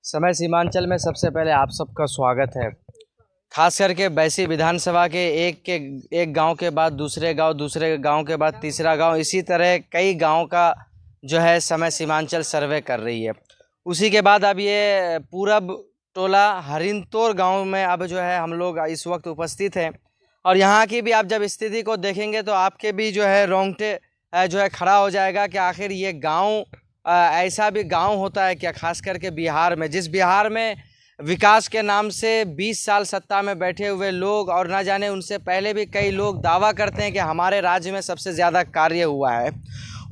समय सीमांचल में सबसे पहले आप सबका स्वागत है। खास करके बैसी विधानसभा के एक गांव के बाद दूसरे गांव के बाद तीसरा गांव, इसी तरह कई गांव का जो है समय सीमांचल सर्वे कर रही है। उसी के बाद अब ये पूरब टोला हरिनतोर गांव में अब जो है हम लोग इस वक्त उपस्थित हैं और यहाँ की भी आप जब स्थिति को देखेंगे तो आपके भी जो है रोंगटे जो है खड़ा हो जाएगा कि आखिर ये गांव ऐसा भी गांव होता है क्या। खास करके बिहार में, जिस बिहार में विकास के नाम से 20 साल सत्ता में बैठे हुए लोग और ना जाने उनसे पहले भी कई लोग दावा करते हैं कि हमारे राज्य में सबसे ज़्यादा कार्य हुआ है,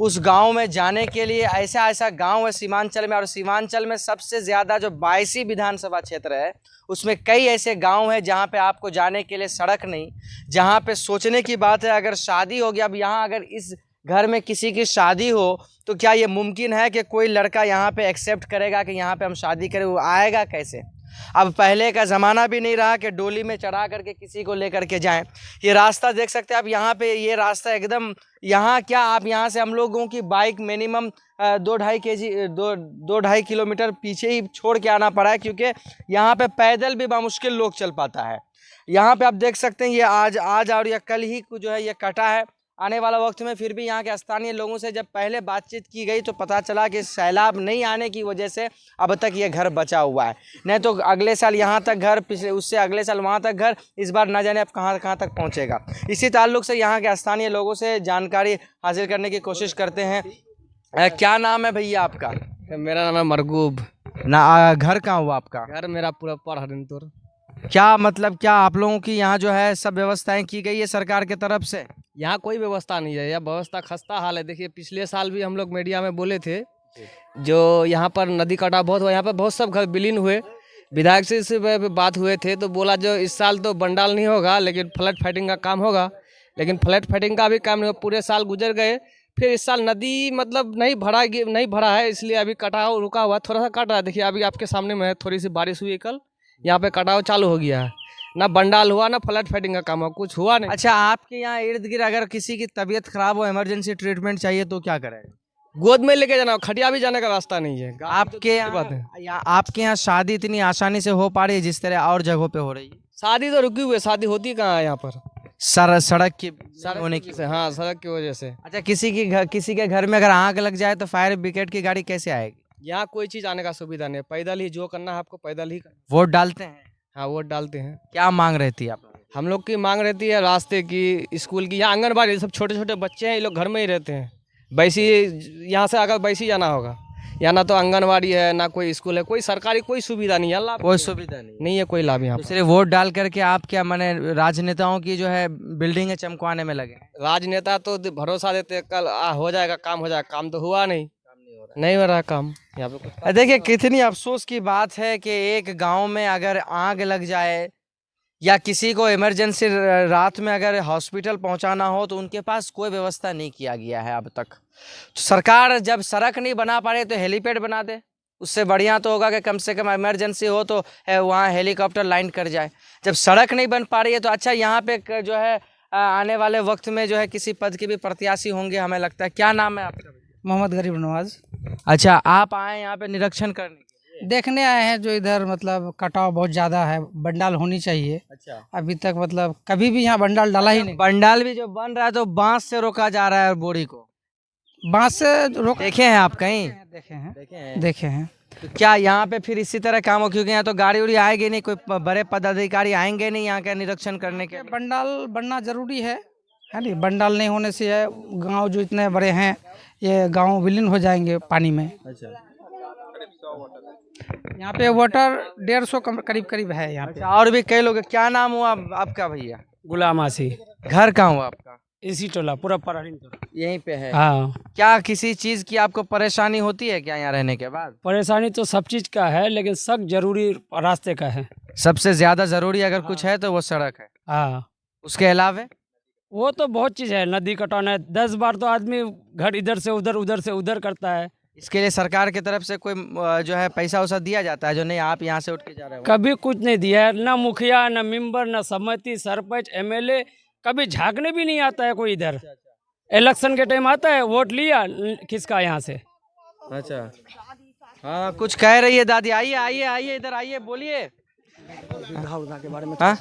उस गांव में जाने के लिए ऐसा गांव है सीमांचल में। और सीमांचल में सबसे ज़्यादा जो 82 विधानसभा क्षेत्र है उसमें कई ऐसे गांव हैं जहां पे आपको जाने के लिए सड़क नहीं, जहां पे सोचने की बात है अगर शादी हो गया। अब यहाँ अगर इस घर में किसी की शादी हो तो क्या ये मुमकिन है कि कोई लड़का यहाँ पे एक्सेप्ट करेगा कि यहाँ पे हम शादी करें? वो आएगा कैसे? अब पहले का ज़माना भी नहीं रहा कि डोली में चढ़ा करके किसी को लेकर के जाएं। ये रास्ता देख सकते हैं आप यहाँ पे, ये रास्ता एकदम यहाँ क्या आप यहाँ से हम लोगों की बाइक मिनिमम 2-2.5 किलोमीटर पीछे ही छोड़ के आना पड़ा है, क्योंकि यहाँ पे पैदल भी बामुश्किल लोग चल पाता है। यहाँ पे आप देख सकते हैं ये आज और या कल ही जो है ये कटा है। आने वाला वक्त में फिर भी यहाँ के स्थानीय लोगों से जब पहले बातचीत की गई तो पता चला कि सैलाब नहीं आने की वजह से अब तक ये घर बचा हुआ है, नहीं तो अगले साल यहाँ तक घर, पिछले उससे अगले साल वहाँ तक घर, इस बार ना जाने अब कहाँ तक पहुँचेगा। इसी ताल्लुक से यहाँ के स्थानीय लोगों से जानकारी हासिल करने की कोशिश करते हैं। क्या नाम है भैया आपका? मेरा नाम है मरगूब। ना घर कहाँ हुआ आपका? घर मेरा पूरा पर हरिनतोर। क्या मतलब क्या आप लोगों की यहाँ जो है सब व्यवस्थाएं की गई है सरकार की तरफ से? यहाँ कोई व्यवस्था नहीं है, यह व्यवस्था खस्ता हाल है। देखिए पिछले साल भी हम लोग मीडिया में बोले थे जो यहाँ पर नदी कटाव बहुत हुआ, यहाँ पर बहुत सब घर विलीन हुए। विधायक से बात हुए थे तो बोला जो इस साल तो बंडाल नहीं होगा लेकिन फ्लड फाइटिंग का काम होगा, लेकिन फ्लड फाइटिंग का भी काम नहीं, पूरे साल गुजर गए। फिर इस साल नदी मतलब नहीं भरा है, इसलिए अभी कटाव रुका हुआ, थोड़ा सा कट रहा है। देखिए अभी आपके सामने में थोड़ी सी बारिश हुई कल, यहाँ पे कटाव चालू हो गया है। ना बंडाल हुआ ना फ्लड फाइटिंग का काम हुआ, कुछ हुआ नहीं। अच्छा, आपके यहाँ इर्द गिर्द अगर किसी की तबीयत खराब हो, इमरजेंसी ट्रीटमेंट चाहिए तो क्या करेगा? गोद में लेके जाना, खटिया भी जाने का रास्ता नहीं है। आपके यहाँ शादी इतनी आसानी से हो पा रही है जिस तरह और जगहों पे हो रही है? शादी तो रुकी हुई है, शादी होती कहाँ है यहाँ पर? सड़क की होने की से, हाँ सड़क की वजह से। अच्छा, किसी के घर में अगर आग लग जाए तो फायर ब्रिगेड की गाड़ी कैसे आएगी? यहाँ कोई चीज आने का सुविधा नहीं है, पैदल ही जो करना है आपको पैदल ही करना। वोट डालते हैं? हाँ वोट डालते हैं। क्या मांग रहती है आप लोग? हम लोग की मांग रहती है रास्ते की, स्कूल की, यहाँ आंगनबाड़ी, सब छोटे छोटे बच्चे हैं, ये लोग घर में ही रहते हैं। बैसी यहाँ से अगर बैसी जाना होगा, यहाँ ना तो आंगनबाड़ी है ना कोई स्कूल है, कोई सरकारी कोई सुविधा नहीं है। कोई सुविधा नहीं है, कोई लाभ यहाँ पर। सिर्फ वोट डाल करके आप क्या माने राजनेताओं की जो है बिल्डिंगें चमकवाने में लगे? राजनेता तो भरोसा देते कल हो जाएगा, काम हो जाएगा, काम तो हुआ नहीं हो रहा काम यहाँ पे। देखिए कितनी अफसोस की बात है कि एक गांव में अगर आग लग जाए या किसी को इमरजेंसी रात में अगर हॉस्पिटल पहुंचाना हो तो उनके पास कोई व्यवस्था नहीं किया गया है अब तक। तो सरकार जब सड़क नहीं बना पा रही तो हेलीपैड बना दे, उससे बढ़िया तो होगा कि कम से कम इमरजेंसी हो तो वहाँ हेलीकॉप्टर लैंड कर जाए। जब सड़क नहीं बन पा रही है तो अच्छा यहाँ पे जो है आने वाले वक्त में जो है किसी पद के भी प्रत्याशी होंगे हमें लगता है। क्या नाम है आपका? मोहम्मद गरीब नवाज। अच्छा, आप आए यहाँ पे निरीक्षण करने के लिए? देखने आए हैं जो इधर मतलब कटाव बहुत ज़्यादा है, बंडाल होनी चाहिए। अच्छा, अभी तक मतलब कभी भी यहाँ बंडाल डाला ही नहीं। बंडाल भी जो बन रहा है तो बांस से रोका जा रहा है, बोरी को बांस से रोक। देखे हैं आप कहीं? देखे हैं। तो क्या यहाँ पे फिर इसी तरह काम हो? क्योंकि यहाँ तो गाड़ी उड़ी आएगी नहीं, कोई बड़े पदाधिकारी आएंगे नहीं यहाँ का निरीक्षण करने के। बंडाल बनना जरूरी है नहीं? बंडाल नहीं होने से है गांव जो इतने बड़े हैं ये गांव विलीन हो जाएंगे पानी में। अच्छा, यहाँ पे वाटर 150 करीब है यहाँ पे। और भी कई लोग। क्या नाम हुआ आपका भैया? गुलाम आसी। घर कहाँ हुआ आपका? इसी टोला पूरा हरिनतोर यहीं पे है? हाँ। क्या किसी चीज की आपको परेशानी होती है क्या यहाँ रहने के बाद? परेशानी तो सब चीज का है लेकिन सब जरूरी रास्ते का है। सबसे ज्यादा जरूरी अगर कुछ है तो वो सड़क है। हाँ, उसके अलावा वो तो बहुत चीज है। नदी कटाना है, 10 बार तो आदमी घर इधर से उधर करता है। इसके लिए सरकार की तरफ से कोई जो है पैसा वैसा दिया जाता है जो नहीं आप यहाँ से उठ के जा रहे हो? कभी कुछ नहीं दिया है, ना मुखिया ना मेंबर ना समिति सरपंच एमएलए कभी झांकने भी नहीं आता है कोई इधर। इलेक्शन के टाइम आता है, वोट लिया खिसका यहाँ से। अच्छा, हाँ कुछ कह रही है दादी। आइए आइए आइए इधर आइए, बोलिए। के बारे में हाँ?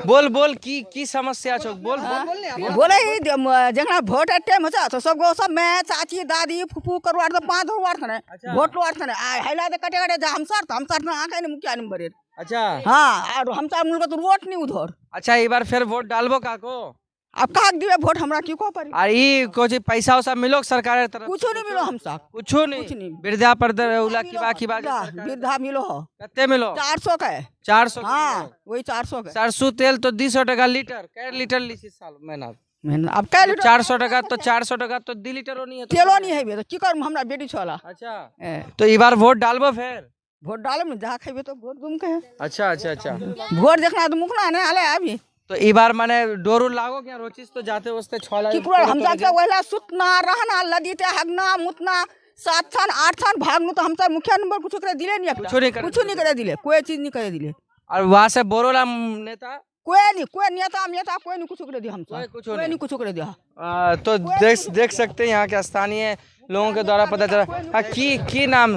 बोल बोल की समस्या छो, बोल बोल। बोले ही जगह वोट टाइम होता तो सब मैं चाची दादी फूफू करवार तो 5 करवार थे वोट लवार थे हैला दे कटे कटे हम सर ना आके मुखिया नंबर। अच्छा हाँ और हम सर मुल्क तो वोट नहीं उधर। अच्छा एक बार फिर वोट डालबो काको। अब का दिवे वोट हमरा की को परी और ई कुछ पैसा उसा मिलो सरकार तरफ? कुछ नहीं मिलो हम सब कुछ नहीं। वृद्धा पर उला की बाकी वृद्धा मिलो हो कत्ते मिलो? 400 का है। 400। हाँ वही 400 का सरसों तेल तो 200 टका लीटर। कै लीटर लीसी साल महीना? अब क्या लीटर 400 टका तो 400 टका तो 2 लीटर नहीं है तो तेलो नहीं है तो की कर हमरा बेटी छोला। अच्छा तो इस बार वोट डालबो फिर? वोट डालो में जहाँ खेबे तो वोट गुम के अच्छा अच्छा अच्छा। वोट देखना तो मुखना नहीं आले अभी तो इस बार माने डोरू लागो क्या रोचिस तो जाते वस्ते छोला की करो हम जाके वहला सुतना रहना लदीते हगना मुतना 7 थान 8 थान भागनु तो हम सब मुखिया नंबर कुछ करे दिले नहीं कुछ नहीं करे दिले कोई चीज नहीं करे दिले। और वहां से बोरोला नेता कोई नेता कोई नहीं कुछ करे दिया हम सब कुछ कोई नहीं कुछ करे दिया। तो देख सकते हैं यहाँ के स्थानीय लोगों के द्वारा पता चला। हाँ, की नाम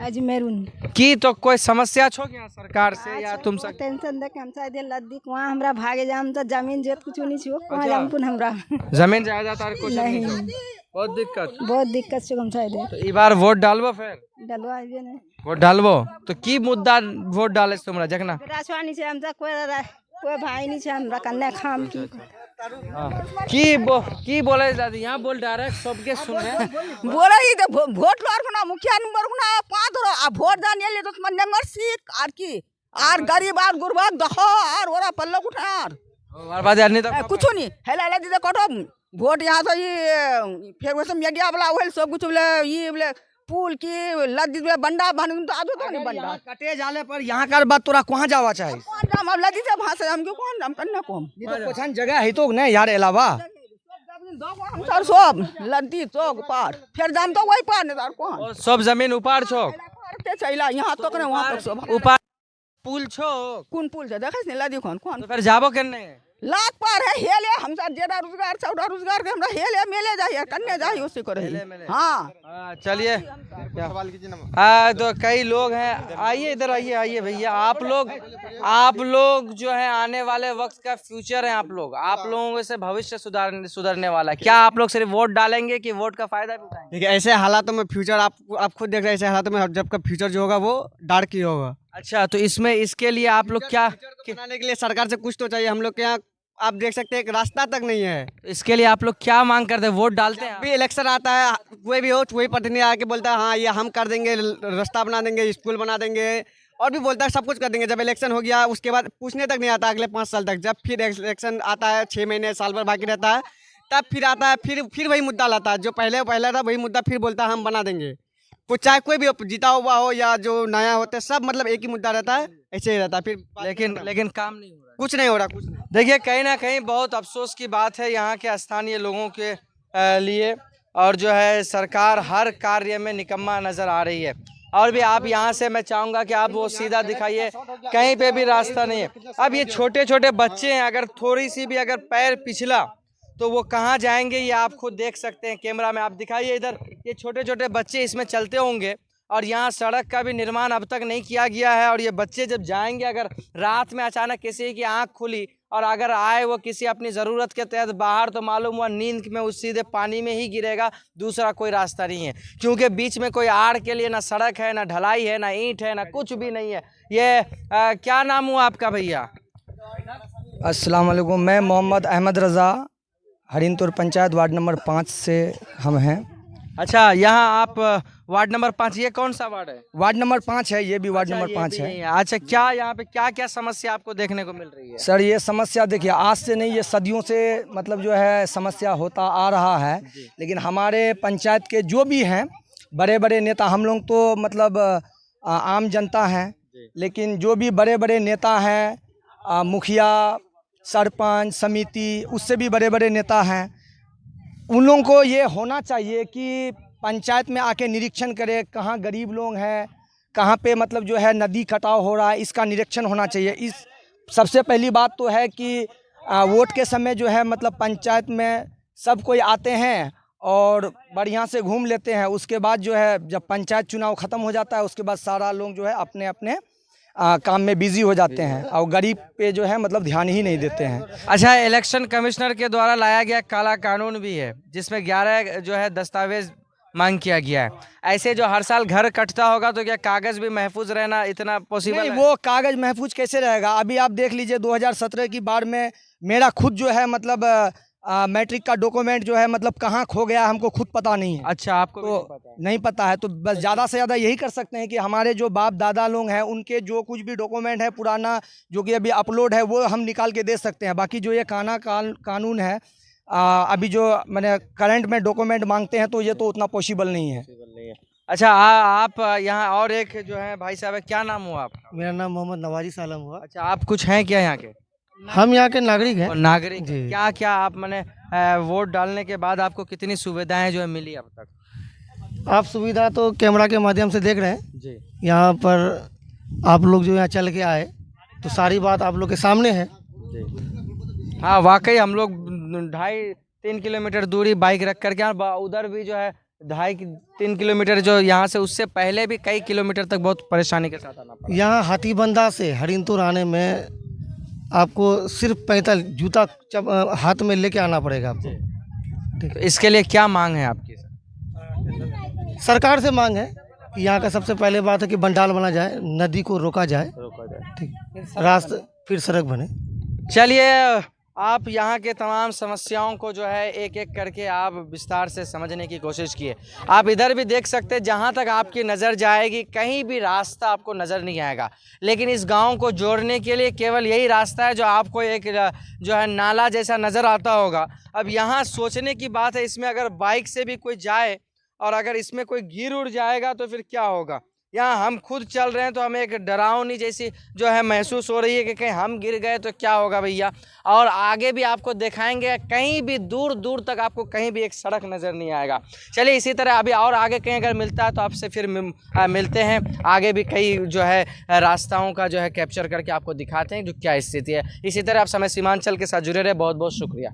अजमेरून की तो कोई समस्या छो क्या सरकार से या तुम सब? टेंशन देख हम चाहे दे लद्दी वहाँ हमरा भागे जा हम तो जमीन जेत कुछ नहीं छो वहाँ जामपुन हमरा जमीन जायदाद और कुछ नहीं छो? बहुत दिक्कत छो हम चाहे दे। तो इस बार वोट डालबो फिर? डलवा आइबे ने वोट डालबो तो की मुद्दा वोट डाले तुमरा जखना? राजवानी से हम तो कोई भाई नहीं छे हमरा कन्या खाम की बोले दादी यहाँ बोल डायरेक्ट सबके सुन रहे बोले ही तो वोट लड़ ना मुखिया नंबर ना 5 आ वोट दान ले तो नंबर 6 और की और गरीब और गुरबा दहो और ओरा पल्लो उठार और बात यार नहीं तो कुछ नहीं हेला ला दीदा कटो वोट यहाँ तो ये फिर वैसे मीडिया वाला ओल सब कुछ बोले ये बोले पुल की लदी बंडा बन तो आजो तो नहीं बंडा कटे जाले पर यहाँ का बात तोरा कहाँ जावा चाहिए? कौन नाम अब लदी से भाषा हम क्यों कौन नाम करना कौन ये तो कुछ जगह है तो नहीं यार अलावा हम सर सब लदी चौक पार फिर जाम तो वही पार नहीं कौन और सब जमीन उपाड़ छो चला यहाँ तक नहीं वहाँ तक सब उपाड़ पुल छो कौन पुल से देखा नहीं लदी कौन तो फिर जाबो करने लाख पार है हेले हम साथ जेड़ा रोजगार चौड़ा रोजगार के हमरा हेले मेले जाइए कन्ने जाइए उसी को रही। हाँ चलिए तो कई लोग हैं। आइए इधर आइए आइए भैया। आप लोग जो है आने वाले वक्त का फ्यूचर है। आप लोगों से भविष्य सुधरने वाला है। क्या आप लोग सिर्फ वोट डालेंगे कि वोट का फायदा भी उठाएंगे? देखिए ऐसे हालातों में फ्यूचर आप खुद देख रहे हैं। ऐसे हालातों में जब का फ्यूचर जो होगा वो डार्क ही होगा। अच्छा तो इसके लिए आप लोग क्या बनाने के लिए सरकार से कुछ तो चाहिए। हम लोग के यहाँ आप देख सकते हैं एक रास्ता तक नहीं है। इसके लिए आप लोग क्या मांग करते हैं? वोट डालते हैं? भी इलेक्शन आता है कोई भी हो कोई प्रतिनिधि आके बोलता है हाँ ये हम कर देंगे, रास्ता बना देंगे, स्कूल बना देंगे और भी बोलता है सब कुछ कर देंगे। जब इलेक्शन हो गया उसके बाद पूछने तक नहीं आता अगले 5 साल तक। जब फिर इलेक्शन आता है 6 महीने साल भर बाकी रहता है तब फिर आता है फिर वही मुद्दा लाता है जो पहले था वही मुद्दा फिर बोलता है हम बना देंगे। चाहे कोई भी जीता हुआ हो या जो नया होता है सब मतलब एक ही मुद्दा रहता है, ऐसे ही रहता है फिर लेकिन काम नहीं हो रहा, कुछ नहीं हो रहा कुछ नहीं। देखिए कहीं ना कहीं बहुत अफसोस की बात है यहाँ के स्थानीय लोगों के लिए और जो है सरकार हर कार्य में निकम्मा नजर आ रही है। और भी आप यहाँ से मैं चाहूँगा कि आप वो सीधा दिखाइए, कहीं पे भी रास्ता नहीं है। अब ये छोटे छोटे बच्चे हैं, अगर थोड़ी सी भी अगर पैर पिछला तो वो कहाँ जाएंगे ये आप खुद देख सकते हैं। कैमरा में आप दिखाइए इधर, ये छोटे छोटे बच्चे इसमें चलते होंगे और यहाँ सड़क का भी निर्माण अब तक नहीं किया गया है। और ये बच्चे जब जाएंगे, अगर रात में अचानक किसी की आंख खुली और अगर आए वो किसी अपनी ज़रूरत के तहत बाहर, तो मालूम हुआ नींद में उस सीधे पानी में ही गिरेगा, दूसरा कोई रास्ता नहीं है। क्योंकि बीच में कोई आड़ के लिए ना सड़क है, ना ढलाई है, ना ईंट है, ना कुछ भी नहीं है। ये क्या नाम हुआ आपका भैया? अस्सलाम वालेकुम, मैं मोहम्मद अहमद रज़ा, हरिनपुर पंचायत वार्ड नंबर 5 से हम हैं। अच्छा, यहाँ आप वार्ड नंबर 5, ये कौन सा वार्ड है? वार्ड नंबर 5 है, ये भी वार्ड नंबर 5 है। अच्छा, क्या यहाँ पे क्या क्या समस्या आपको देखने को मिल रही है? सर ये समस्या देखिए आज से नहीं, ये सदियों से मतलब जो है समस्या होता आ रहा है। लेकिन हमारे पंचायत के जो भी हैं बड़े बड़े नेता, हम लोग तो मतलब आम जनता हैं, लेकिन जो भी बड़े बड़े नेता हैं, मुखिया, सरपंच, समिति, उससे भी बड़े बड़े नेता हैं, उन लोगों को ये होना चाहिए कि पंचायत में आके निरीक्षण करे कहाँ गरीब लोग हैं, कहाँ पे मतलब जो है नदी कटाव हो रहा है, इसका निरीक्षण होना चाहिए। इस सबसे पहली बात तो है कि वोट के समय जो है मतलब पंचायत में सब कोई आते हैं और बढ़िया से घूम लेते हैं। उसके बाद जो है जब पंचायत चुनाव ख़त्म हो जाता है उसके बाद सारा लोग जो है अपने अपने काम में बिजी हो जाते हैं और गरीब पे जो है मतलब ध्यान ही नहीं देते हैं। अच्छा, इलेक्शन कमिश्नर के द्वारा लाया गया काला कानून भी है जिसमें 11 जो है दस्तावेज मांग किया गया है। ऐसे जो हर साल घर कटता होगा तो क्या कागज भी महफूज रहना इतना पॉसिबल नहीं, है? वो कागज महफूज कैसे रहेगा? अभी आप देख लीजिए 2017 की बाढ़ में मेरा खुद जो है मतलब मैट्रिक का डॉक्यूमेंट जो है मतलब कहाँ खो गया हमको खुद पता नहीं है। अच्छा, आपको भी नहीं तो पता है? नहीं पता है तो बस ज़्यादा से ज़्यादा यही कर सकते हैं कि हमारे जो बाप दादा लोग हैं उनके जो कुछ भी डॉक्यूमेंट है पुराना जो कि अभी अपलोड है वो हम निकाल के दे सकते हैं। बाकी जो ये कानून है अभी जो मैंने करंट में डॉक्यूमेंट मांगते हैं तो ये तो उतना पॉसिबल नहीं है। अच्छा, आप यहाँ और एक जो है भाई साहब है, क्या नाम हुआ आपका? मेरा नाम मोहम्मद नवाजी सालम हुआ। अच्छा, आप कुछ हैं क्या यहाँ के? हम यहाँ के नागरिक हैं। और नागरिक जी। क्या क्या आप मैंने वोट डालने के बाद आपको कितनी सुविधाएं जो है मिली अब तक? आप सुविधा तो कैमरा के माध्यम से देख रहे हैं। जी। यहाँ पर आप लोग जो यहाँ चल के आए तो सारी बात आप लोग के सामने है। हाँ, वाकई हम लोग 2.5-3 किलोमीटर दूरी बाइक रख करके उधर भी जो है 2.5-3 किलोमीटर जो यहाँ से उससे पहले भी कई किलोमीटर तक बहुत परेशानी के साथ आना पड़ा। यहाँ हाथीबंदा से हरिंतुर आने में आपको सिर्फ पैदल जूता हाथ में लेके आना पड़ेगा आपको। तो इसके लिए क्या मांग है आपकी? सरकार से मांग है कि यहाँ का सबसे पहले बात है कि बंडाल बना जाए, नदी को रोका जाए, ठीक, रास्ता फिर सड़क बने। चलिए, आप यहाँ के तमाम समस्याओं को जो है एक एक करके आप विस्तार से समझने की कोशिश किए। आप इधर भी देख सकते हैं, जहाँ तक आपकी नज़र जाएगी कहीं भी रास्ता आपको नज़र नहीं आएगा, लेकिन इस गांव को जोड़ने के लिए केवल यही रास्ता है जो आपको एक जो है नाला जैसा नज़र आता होगा। अब यहाँ सोचने की बात है, इसमें अगर बाइक से भी कोई जाए और अगर इसमें कोई गिर उड़ जाएगा तो फिर क्या होगा? यहाँ हम खुद चल रहे हैं तो हमें एक डरावनी जैसी जो है महसूस हो रही है कि कहीं हम गिर गए तो क्या होगा भैया। और आगे भी आपको दिखाएंगे, कहीं भी दूर दूर तक आपको कहीं भी एक सड़क नज़र नहीं आएगा। चलिए, इसी तरह अभी और आगे कहीं अगर मिलता है तो आपसे फिर मिलते हैं। आगे भी कई जो है रास्ताओं का जो है कैप्चर करके आपको दिखाते हैं जो क्या स्थिति है। इसी तरह आप समय सीमांचल के साथ जुड़े रहे। बहुत बहुत शुक्रिया।